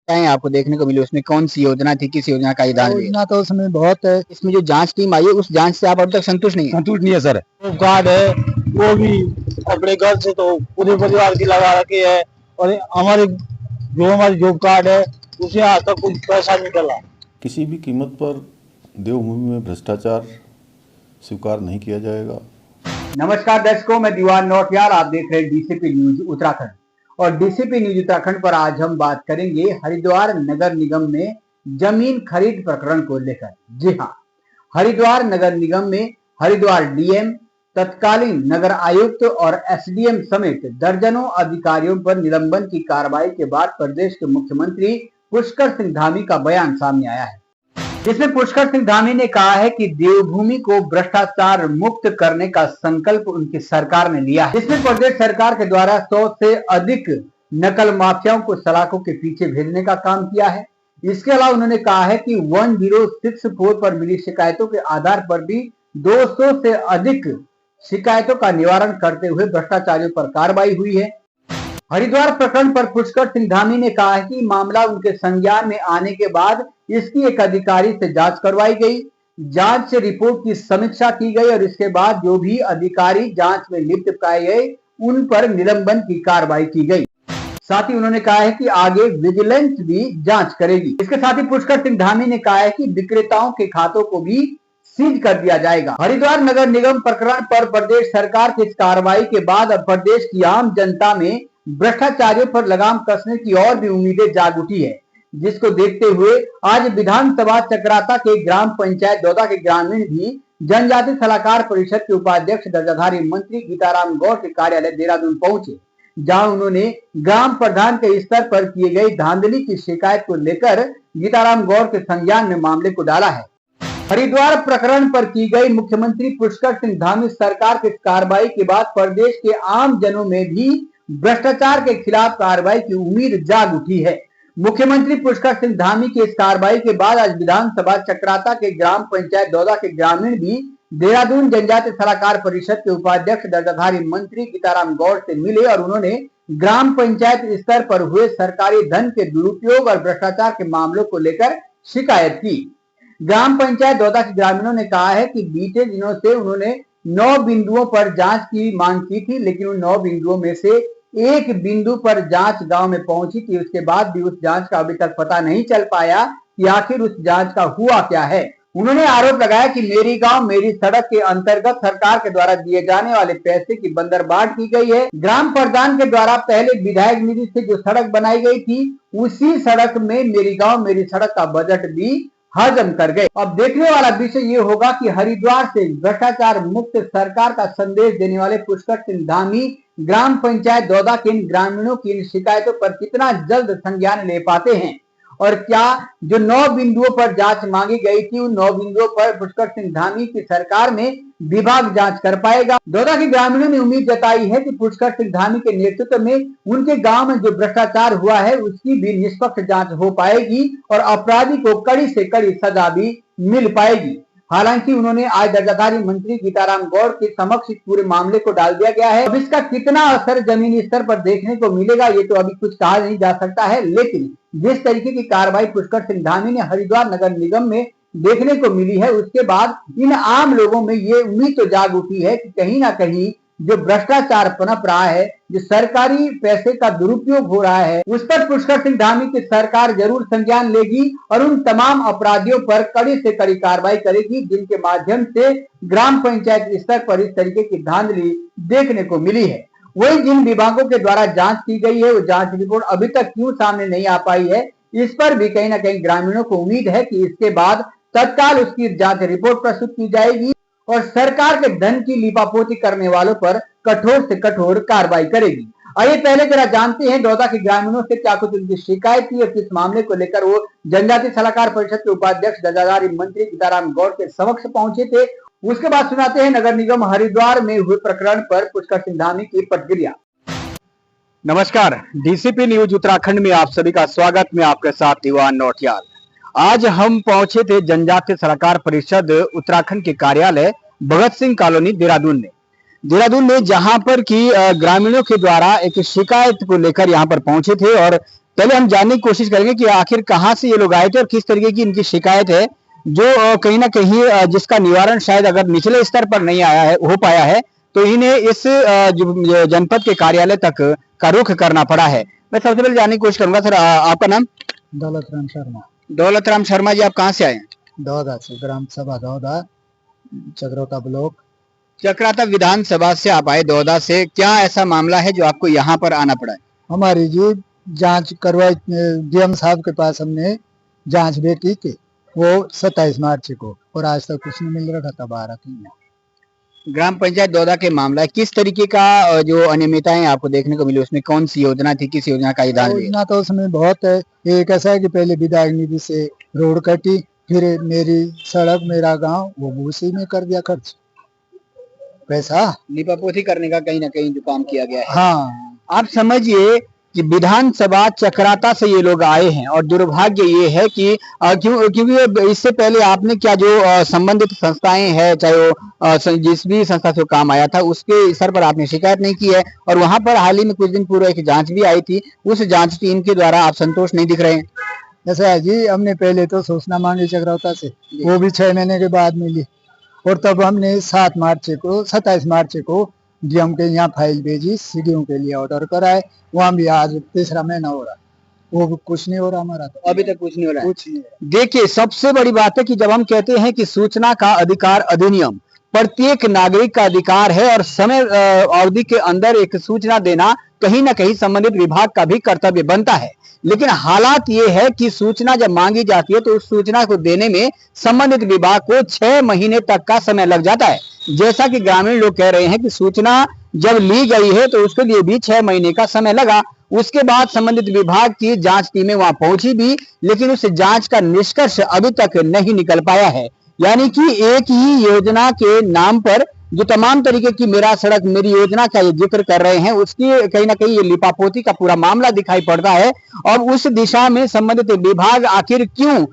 है आपको देखने को मिली, उसमें कौन सी योजना थी, किस योजना का दान लिया? योजना तो उसमें बहुत है। इसमें जो जांच टीम आई है उस जांच से आप अब तक संतुष्ट नहीं है? संतुष्ट नहीं है सर। वो कार्ड है वो भी अपने घर से तो पूरे परिवार की लगा रखे है, और हमारी जॉब कार्ड है उसे आज तक कुछ पैसा नहीं डला। किसी भी कीमत पर देवभूमि में भ्रष्टाचार स्वीकार नहीं किया जाएगा। नमस्कार दर्शकों, मैं दीवान नौटियाल, आप देख रहे हैं डीसीपी न्यूज उत्तराखंड। और डीसीपी न्यूज उत्तराखंड पर आज हम बात करेंगे हरिद्वार नगर निगम में जमीन खरीद प्रकरण को लेकर। जी हाँ, हरिद्वार नगर निगम में हरिद्वार डीएम, तत्कालीन नगर आयुक्त और एसडीएम समेत दर्जनों अधिकारियों पर निलंबन की कार्रवाई के बाद प्रदेश के मुख्यमंत्री पुष्कर सिंह धामी का बयान सामने आया है। जिसमें पुष्कर सिंह धामी ने कहा है कि देवभूमि को भ्रष्टाचार मुक्त करने का संकल्प उनकी सरकार ने लिया है। जिसमें प्रदेश सरकार के द्वारा 100 से अधिक नकल माफियाओं को सलाखों के पीछे भेजने का काम किया है। इसके अलावा उन्होंने कहा है कि 1064 पर मिली शिकायतों के आधार पर भी 200 से अधिक शिकायतों का निवारण करते हुए भ्रष्टाचारियों पर कार्रवाई हुई है। हरिद्वार प्रकरण पर पुष्कर सिंह धामी ने कहा है कि मामला उनके संज्ञान में आने के बाद इसकी एक अधिकारी से जांच करवाई गई। जांच से रिपोर्ट की समीक्षा की गई और इसके बाद जो भी अधिकारी जांच में लिप्त पाए गए उन पर निलंबन की कार्रवाई की गई। साथ ही उन्होंने कहा है कि आगे विजिलेंस भी जांच करेगी। इसके साथ ही पुष्कर सिंह धामी ने कहा है कि विक्रेताओं के खातों को भी सीज कर दिया जाएगा। हरिद्वार नगर निगम प्रकरण पर प्रदेश सरकार की इस कार्रवाई के बाद अब प्रदेश की आम जनता में भ्रष्टाचारियों पर लगाम कसने की और भी उम्मीदें जाग उठी है। जिसको देखते हुए आज विधानसभा चक्राता के ग्राम पंचायत दौदा के ग्रामीण भी जनजाति सलाहकार परिषद के उपाध्यक्ष दर्जाधारी मंत्री गीताराम गौड़ के कार्यालय देहरादून पहुंचे, जहां उन्होंने ग्राम प्रधान के स्तर पर किए गए धांधली की शिकायत को लेकर गीताराम गौड़ के संज्ञान में मामले को डाला है। हरिद्वार प्रकरण पर की गई मुख्यमंत्री पुष्कर सिंह धामी सरकार की कार्रवाई के बाद प्रदेश के आम जनों में भी भ्रष्टाचार के खिलाफ कार्रवाई की उम्मीद जाग उठी है। मुख्यमंत्री पुष्कर सिंह धामी की इस कार्रवाई के बाद आज विधानसभा चक्राता के ग्राम पंचायत दौदा के ग्रामीण भी देहरादून जनजाति सलाहकार परिषद के उपाध्यक्ष दर्जाधारी मंत्री गीताराम गौड़ से मिले और उन्होंने ग्राम पंचायत स्तर पर हुए सरकारी धन के दुरुपयोग और भ्रष्टाचार के मामलों को लेकर शिकायत की। ग्राम पंचायत दौदा के ग्रामीणों ने कहा है कि बीते दिनों से उन्होंने 9 बिंदुओं पर जांच की मांग की थी, लेकिन उन 9 बिंदुओं में से एक बिंदु पर जांच गांव में पहुंची थी। उसके बाद भी उस जांच का अभी तक पता नहीं चल पाया कि आखिर उस जांच का हुआ क्या है। उन्होंने आरोप लगाया कि मेरी गांव मेरी सड़क के अंतर्गत सरकार के द्वारा दिए जाने वाले पैसे की बंदरबाट की गई है। ग्राम प्रधान के द्वारा पहले विधायक निधि से जो सड़क बनाई गई थी उसी सड़क में मेरी गांव मेरी सड़क का बजट भी हजम कर गए। अब देखने वाला विषय ये होगा कि हरिद्वार से भ्रष्टाचार मुक्त सरकार का संदेश देने वाले पुष्कर सिंह धामी ग्राम पंचायत दौदा के इन ग्रामीणों की इन शिकायतों पर कितना जल्द संज्ञान ले पाते हैं और क्या जो 9 बिंदुओं पर जांच मांगी गई थी उन 9 बिंदुओं पर पुष्कर सिंह धामी की सरकार में विभाग जांच कर पाएगा। दौदा के ग्रामीणों ने उम्मीद जताई है कि पुष्कर सिंह धामी के नेतृत्व में उनके गांव में जो भ्रष्टाचार हुआ है उसकी भी निष्पक्ष जांच हो पाएगी और अपराधी को कड़ी से कड़ी सजा भी मिल पाएगी। हालांकि उन्होंने आज दर्जाधारी मंत्री गीताराम गौड़ के समक्ष पूरे मामले को डाल दिया गया है। अब इसका कितना असर जमीनी स्तर पर देखने को मिलेगा ये तो अभी कुछ कहा नहीं जा सकता है, लेकिन जिस तरीके की कार्रवाई पुष्कर सिंह धामी ने हरिद्वार नगर निगम में देखने को मिली है उसके बाद इन आम लोगों में ये उम्मीद तो जाग उठी है कि कहीं ना कहीं जो भ्रष्टाचार पनप रहा है, जो सरकारी पैसे का दुरुपयोग हो रहा है, उस पर पुष्कर सिंह धामी की सरकार जरूर संज्ञान लेगी और उन तमाम अपराधियों पर कड़ी से कड़ी कार्रवाई करेगी जिनके माध्यम से ग्राम पंचायत स्तर पर इस तरीके की धांधली देखने को मिली है। वही जिन विभागों के द्वारा जांच की गई है वो जांच रिपोर्ट अभी तक क्यों सामने नहीं आ पाई है, इस पर भी कहीं ना कहीं ग्रामीणों को उम्मीद है कि इसके बाद तत्काल उसकी जांच रिपोर्ट प्रस्तुत की जाएगी और सरकार के धन की लीपापोती करने वालों पर कठोर से कठोर कार्रवाई करेगी। आइए पहले जरा जानते हैं दौदा के ग्रामीणों से क्या कुछ उनकी शिकायत थी और किस मामले को लेकर वो जनजाति सलाहकार परिषद के उपाध्यक्ष दर्जाधारी मंत्री गीताराम गौड़ के समक्ष पहुंचे थे। उसके बाद सुनाते हैं नगर निगम हरिद्वार में हुए प्रकरण पर पुष्कर सिंह धामी की प्रतिक्रिया। नमस्कार, डीसीपी न्यूज उत्तराखंड में आप सभी का स्वागत। मैं आपके साथ दीवान नौटियाल। आज हम पहुंचे थे जनजाति सलाहकार परिषद उत्तराखंड के कार्यालय भगत सिंह कॉलोनी देहरादून में जहां पर कि ग्रामीणों के द्वारा एक शिकायत को लेकर यहां पर पहुंचे थे और पहले हम जानने की कोशिश करेंगे कि आखिर कहाँ से ये लोग आए थे और किस तरीके की इनकी शिकायत है, जो कहीं ना कहीं जिसका निवारण शायद अगर निचले स्तर पर नहीं आया है, हो पाया है, तो इन्हें इस जनपद के कार्यालय तक का रुख करना पड़ा है। मैं सबसे पहले जानने की कोशिश करूंगा सर, आपका नाम? दौलत राम शर्मा। दौलत राम शर्मा जी, आप कहाँ से आए हैं? दौदा से, ग्राम सभा दौदा, चक्रोता ब्लॉक। चक्राता विधानसभा से आप आए, दौदा से। क्या ऐसा मामला है जो आपको यहाँ पर आना पड़ा है? हमारी जी जांच करवाई डीएम साहब के पास, हमने जांच बेटी की, वो 27 मार्च को, और आज तक कुछ नहीं मिल रहा था। 12 ग्राम पंचायत दौदा के मामला है, किस तरीके का जो अनियमितताएं आपको देखने को मिली, उसमें कौन सी योजना थी, किस योजना का दान लिया? योजना तो उसमें बहुत है। एक ऐसा है कि पहले विधायक निधि से रोड कटी, फिर मेरी सड़क मेरा गांव, वो उसी में कर दिया खर्च पैसा। लिपापोती करने का कहीं ना कहीं जो काम किया गया है। हाँ, आप समझिए कि विधानसभा चक्राता से ये लोग आए हैं, और दुर्भाग्य ये है कि क्योंकि इससे पहले आपने क्या जो संबंधित संस्थाएं हैं, चाहे वो जिस भी संस्था से काम आया था, उसके स्तर पर आपने शिकायत नहीं की है, और वहां पर हाल ही में कुछ दिन पूर्व एक जांच भी आई थी, उस जांच टीम के द्वारा आप संतोष नहीं दिख रहे हैं। ऐसा है जी, हमने पहले तो सूचना मांगी चक्राता से, वो भी 6 महीने के बाद मिली, और तब हमने 27 मार्च को डीएम के यहाँ फाइल भेजी, सीडीओ के लिए ऑर्डर कराए, वहाँ भी आज 3रा महीना हो रहा, वो भी कुछ नहीं हो रहा हमारा। तो अभी तक कुछ नहीं हो रहा है। कुछ नहीं। देखिए, सबसे बड़ी बात है कि जब हम कहते हैं कि सूचना का अधिकार अधिनियम प्रत्येक नागरिक का अधिकार है, और समय अवधि के अंदर एक सूचना देना कहीं ना कहीं संबंधित विभाग का भी कर्तव्य बनता है, लेकिन हालात ये है कि सूचना जब मांगी जाती है तो उस सूचना को देने में संबंधित विभाग को 6 महीने तक का समय लग जाता है। जैसा कि ग्रामीण लोग कह रहे हैं कि सूचना जब ली गई है तो उसके लिए भी 6 महीने का समय लगा, उसके बाद संबंधित विभाग की जांच टीमें वहां पहुंची भी, लेकिन उस जांच का निष्कर्ष अभी तक नहीं निकल पाया है। यानी कि एक ही योजना के नाम पर जो तमाम तरीके की मेरा सड़क मेरी योजना का ये जिक्र कर रहे हैं, उसकी कहीं ना कहीं ये लिपापोती का पूरा मामला दिखाई पड़ता है। और उस दिशा में संबंधित विभाग आखिर क्यों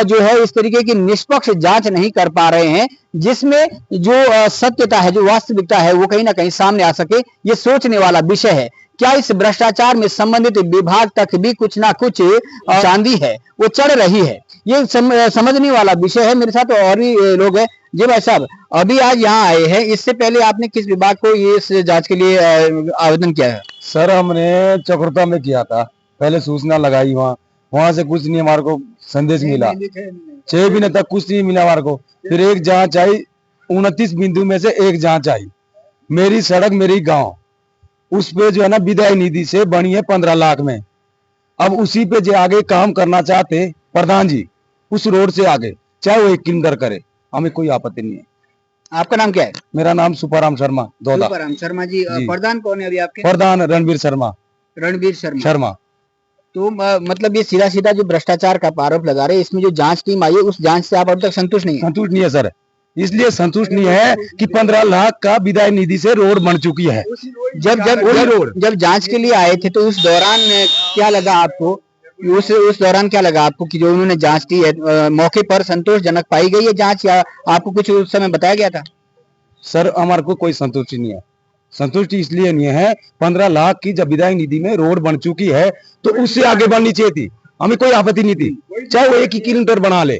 जो है इस तरीके की निष्पक्ष जांच नहीं कर पा रहे हैं, जिसमें जो सत्यता है, जो वास्तविकता है, वो कहीं ना कहीं सामने आ सके, ये सोचने वाला विषय है। क्या इस भ्रष्टाचार में संबंधित विभाग तक भी कुछ ना कुछ चांदी है वो चढ़ रही है, ये समझने वाला विषय है। मेरे साथ और भी लोग हैं। जी भाई साहब, अभी आज यहाँ आए हैं, इससे पहले आपने किस विभाग को ये इस जांच के लिए आवेदन किया है? सर, हमने चक्रोता में किया था, पहले सूचना लगाई, वहां से कुछ नहीं, हमारे को संदेश मिला, 6 महीने तक कुछ नहीं मिला हमारे को। फिर एक जांच आई, 29 बिंदु में से एक जांच आई, मेरी सड़क मेरी गांव, उस पे जो है ना विधायक निधि से बनी है 15 लाख में। अब उसी पे जो आगे काम करना चाहते प्रधान जी, उस रोड से आगे चाहे वो 1 किलोमीटर करे, हमें कोई आपत्ति नहीं है। आपका नाम क्या है? मेरा नाम सुपाराम शर्मा, दौदा। सुपाराम शर्मा जी, प्रधान कौन है अभी आपके? प्रधान रणवीर शर्मा। रणवीर शर्मा। तो मतलब ये सीधा सीधा जो भ्रष्टाचार का आरोप लगा रहे हैं, इसमें जो जांच टीम आई है उस जांच से आप अभी तक संतुष्ट नहीं है? संतुष्ट नहीं है सर, इसलिए संतुष्ट नहीं है कि 15 लाख का विधायक निधि से रोड बन चुकी है। जब जांच के लिए आए थे तो उस दौरान क्या लगा आपको? उस दौरान क्या लगा आपको कि जो उन्होंने जांच की है, मौके पर संतोषजनक पाई गई है जांच, या आपको कुछ उस समय बताया गया था? सर, हमारे को कोई संतुष्टि नहीं है। संतुष्टि इसलिए नहीं है, 15 लाख की जब विधायक निधि में रोड बन चुकी है तो उससे आगे बढ़नी चाहिए थी, हमें कोई आपत्ति नहीं थी, चाहे वो 1 किलोमीटर बना ले,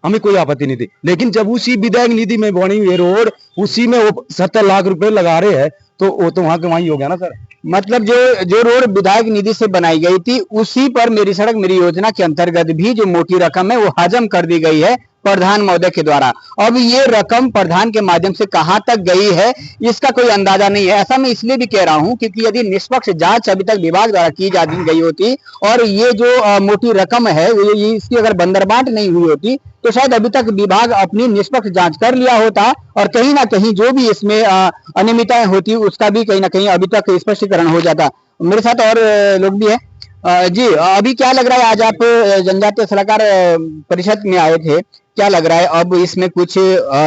हमें कोई आपत्ति नहीं थी। लेकिन जब उसी विधायक निधि में बनी हुई रोड, उसी में वो 70 लाख रुपए लगा रहे हैं, तो वो तो वहां के वहीं हो गया ना सर। मतलब जो रोड विधायक निधि से बनाई गई थी, उसी पर मेरी सड़क मेरी योजना के अंतर्गत भी जो मोटी रकम है वो हजम कर दी गई है प्रधान महोदय के द्वारा। अब ये रकम प्रधान के माध्यम से कहां तक गई है इसका कोई अंदाजा नहीं है। ऐसा मैं इसलिए भी कह रहा हूं क्योंकि यदि निष्पक्ष जांच अभी तक विभाग द्वारा की जा गई होती और ये जो मोटी रकम है इसकी अगर बंदरबांट नहीं हुई होती तो शायद अभी तक विभाग अपनी निष्पक्ष जांच कर लिया होता और कहीं ना कहीं जो भी इसमें अनियमितताएं होती उसका भी कहीं ना कहीं अभी तक स्पष्टीकरण हो जाता। मेरे साथ और लोग भी है। जी, अभी क्या लग रहा है, आज आप जनजातीय सलाहकार परिषद में आए थे, क्या लग रहा है अब इसमें कुछ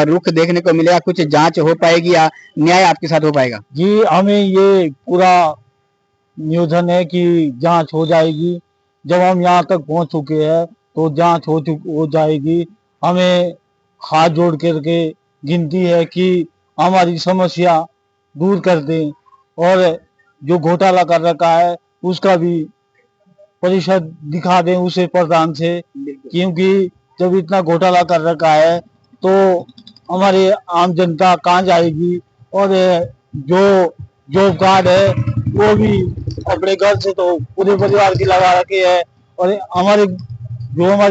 रुख देखने को मिलेगा, कुछ जांच हो पाएगी या न्याय आपके साथ हो पाएगा? जी, हमें ये पूरा नियोजन है कि जांच हो जाएगी। जब हम यहाँ तक पहुँच चुके हैं तो जांच हो जाएगी। हमें हाथ जोड़ करके गिनती है कि हमारी समस्या दूर कर दें और जो घोटाला कर रखा है उसका भी प्रतिशत दिखा दें उसे प्रधान से, क्योंकि जब इतना घोटाला कर रखा है तो हमारी आम जनता कहाँ जाएगी। और जो जॉब कार्ड है वो भी अपने घर से तो पूरे परिवार की लगा रखे है, और हमारी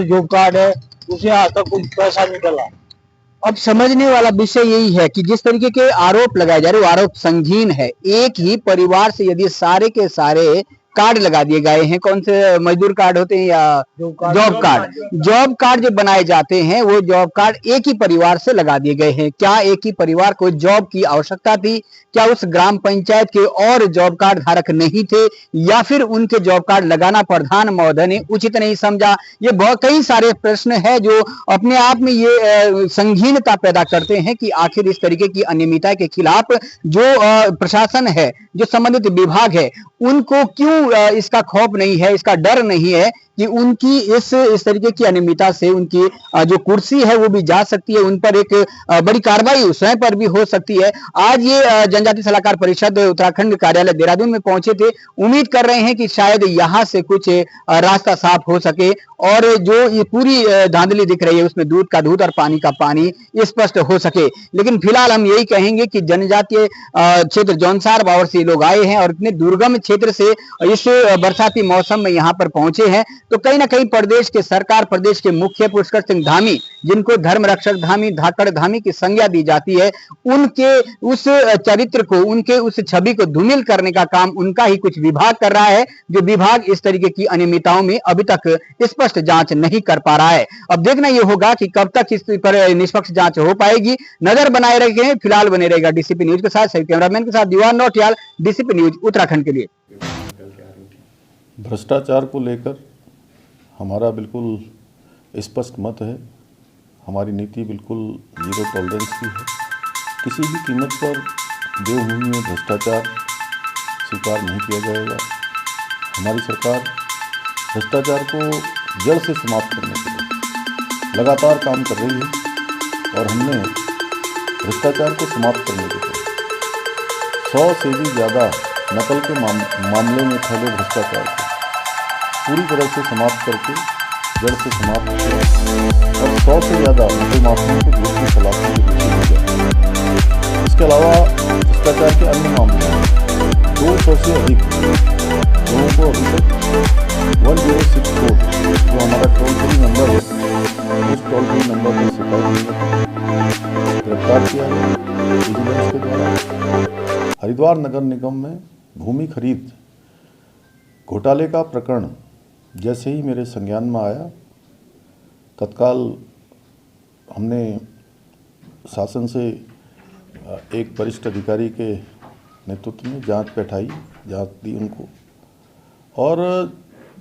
जॉब कार्ड है उसे आज तक कुछ पैसा नहीं डला। अब समझने वाला विषय यही है कि जिस तरीके के आरोप लगाए जा रहे हैं वो आरोप संगीन है। एक ही परिवार से यदि सारे के सारे कार्ड लगा दिए गए हैं, कौन से मजदूर कार्ड होते हैं या जॉब कार्ड जो बनाए जाते हैं वो जॉब कार्ड एक ही परिवार से लगा दिए गए हैं। क्या एक ही परिवार को जॉब की आवश्यकता थी? क्या उस ग्राम पंचायत के और जॉब कार्ड धारक नहीं थे, या फिर उनके जॉब कार्ड लगाना प्रधान महोदय ने उचित नहीं समझा? ये बहुत कई सारे प्रश्न है जो अपने आप में ये संगीनता पैदा करते हैं कि आखिर इस तरीके की अनियमितता के खिलाफ जो प्रशासन है, जो संबंधित विभाग है, उनको क्यों इसका खौफ नहीं है, इसका डर नहीं है कि उनकी इस तरीके की अनियमितता से उनकी जो कुर्सी है वो भी जा सकती है, उन पर एक बड़ी कार्रवाई स्वयं पर भी हो सकती है। आज ये जनजातीय सलाहकार परिषद उत्तराखंड कार्यालय देहरादून में पहुंचे थे। उम्मीद कर रहे हैं कि शायद यहां से कुछ रास्ता साफ हो सके और जो ये पूरी धांधली दिख रही है उसमें दूध का दूध और पानी का पानी स्पष्ट हो सके। लेकिन फिलहाल हम यही कहेंगे कि जनजातीय क्षेत्र जौनसार बावर से लोग आए हैं और इतने दुर्गम क्षेत्र से इस बरसाती मौसम में यहाँ पर पहुंचे हैं, तो कहीं ना कहीं प्रदेश के सरकार, प्रदेश के मुख्य पुष्कर सिंह धामी, जिनको धर्म रक्षक धामी, धाकड़ धामी की संज्ञा दी जाती है, उनके उस चरित्र को, उनके उस छवि को धूमिल करने का काम उनका ही कुछ विभाग कर रहा है, जो विभाग इस तरीके की अनियमितताओं में अभी तक स्पष्ट जांच नहीं कर पा रहा है। अब देखना यह होगा कि कब तक इस पर निष्पक्ष जांच हो पाएगी। नजर बनाए रखें, फिलहाल बने रहेगा डीसीपी न्यूज के साथ, सही कैमरामैन के साथ दीवान नौटियाल, डीसीपी न्यूज उत्तराखंड के लिए। भ्रष्टाचार को लेकर हमारा बिल्कुल स्पष्ट मत है। हमारी नीति बिल्कुल जीरो टॉलरेंस की है। किसी भी कीमत पर देवभूमि में भ्रष्टाचार स्वीकार नहीं किया जाएगा। हमारी सरकार भ्रष्टाचार को जड़ से समाप्त करने के लिए लगातार काम कर रही है और हमने भ्रष्टाचार को समाप्त करने के लिए 100 से भी ज़्यादा नकल के मामले में फैले भ्रष्टाचार को पूरी तरह से समाप्त करके जड़ से समाप्त किया और 100 से ज़्यादा नकल माफियाओं को जेल की सलाखों के पीछे ले गया। इसके अलावा भ्रष्टाचार के अन्य मामलों में 200 से अधिक लोगों को अभी तक 1064 जो हमारा टोल फ्री नंबर है, उस टोल फ्री नंबर पर शिकायत गिरफ्तार किया है विजिलेंस के द्वारा। हरिद्वार नगर निगम में भूमि खरीद घोटाले का प्रकरण जैसे ही मेरे संज्ञान में आया, तत्काल हमने शासन से एक वरिष्ठ अधिकारी के नेतृत्व में जांच बैठाई, जांच दी उनको, और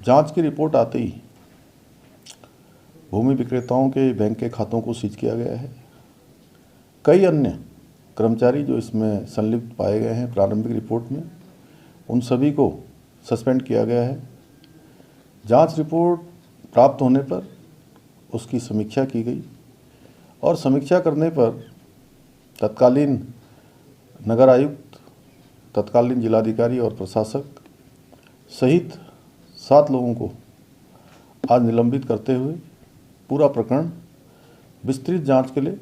जांच की रिपोर्ट आते ही भूमि विक्रेताओं के बैंक के खातों को सीज किया गया है। कई अन्य कर्मचारी जो इसमें संलिप्त पाए गए हैं प्रारंभिक रिपोर्ट में, उन सभी को सस्पेंड किया गया है। जांच रिपोर्ट प्राप्त होने पर उसकी समीक्षा की गई और समीक्षा करने पर तत्कालीन नगर आयुक्त, तत्कालीन जिलाधिकारी और प्रशासक सहित 7 लोगों को आज निलंबित करते हुए पूरा प्रकरण विस्तृत जांच के लिए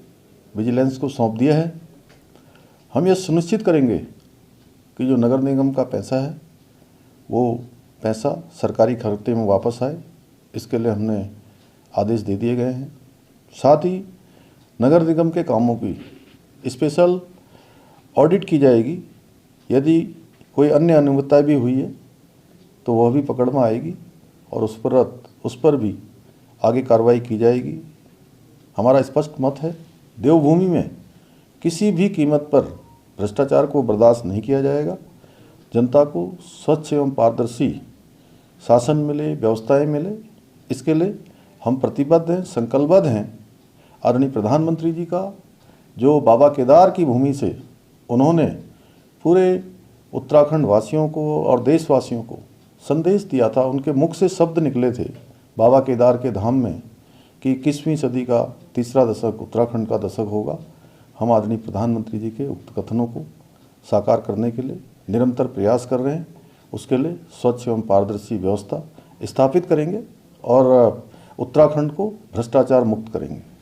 विजिलेंस को सौंप दिया है। हम ये सुनिश्चित करेंगे कि जो नगर निगम का पैसा है वो पैसा सरकारी खाते में वापस आए, इसके लिए हमने आदेश दे दिए गए हैं। साथ ही नगर निगम के कामों की स्पेशल ऑडिट की जाएगी। यदि कोई अन्य अनियमितता भी हुई है तो वह भी पकड़ में आएगी और उस पर भी आगे कार्रवाई की जाएगी। हमारा स्पष्ट मत है, देवभूमि में किसी भी कीमत पर भ्रष्टाचार को बर्दाश्त नहीं किया जाएगा। जनता को स्वच्छ एवं पारदर्शी शासन मिले, व्यवस्थाएं मिले, इसके लिए हम प्रतिबद्ध हैं, संकल्पबद्ध हैं। आदरणीय प्रधानमंत्री जी का जो बाबा केदार की भूमि से उन्होंने पूरे उत्तराखंड वासियों को और देशवासियों को संदेश दिया था, उनके मुख से शब्द निकले थे बाबा केदार के धाम में कि 21वीं सदी का तीसरा दशक उत्तराखंड का दशक होगा। हम आदरणीय प्रधानमंत्री जी के उक्त कथनों को साकार करने के लिए निरंतर प्रयास कर रहे हैं। उसके लिए स्वच्छ एवं पारदर्शी व्यवस्था स्थापित करेंगे और उत्तराखंड को भ्रष्टाचार मुक्त करेंगे।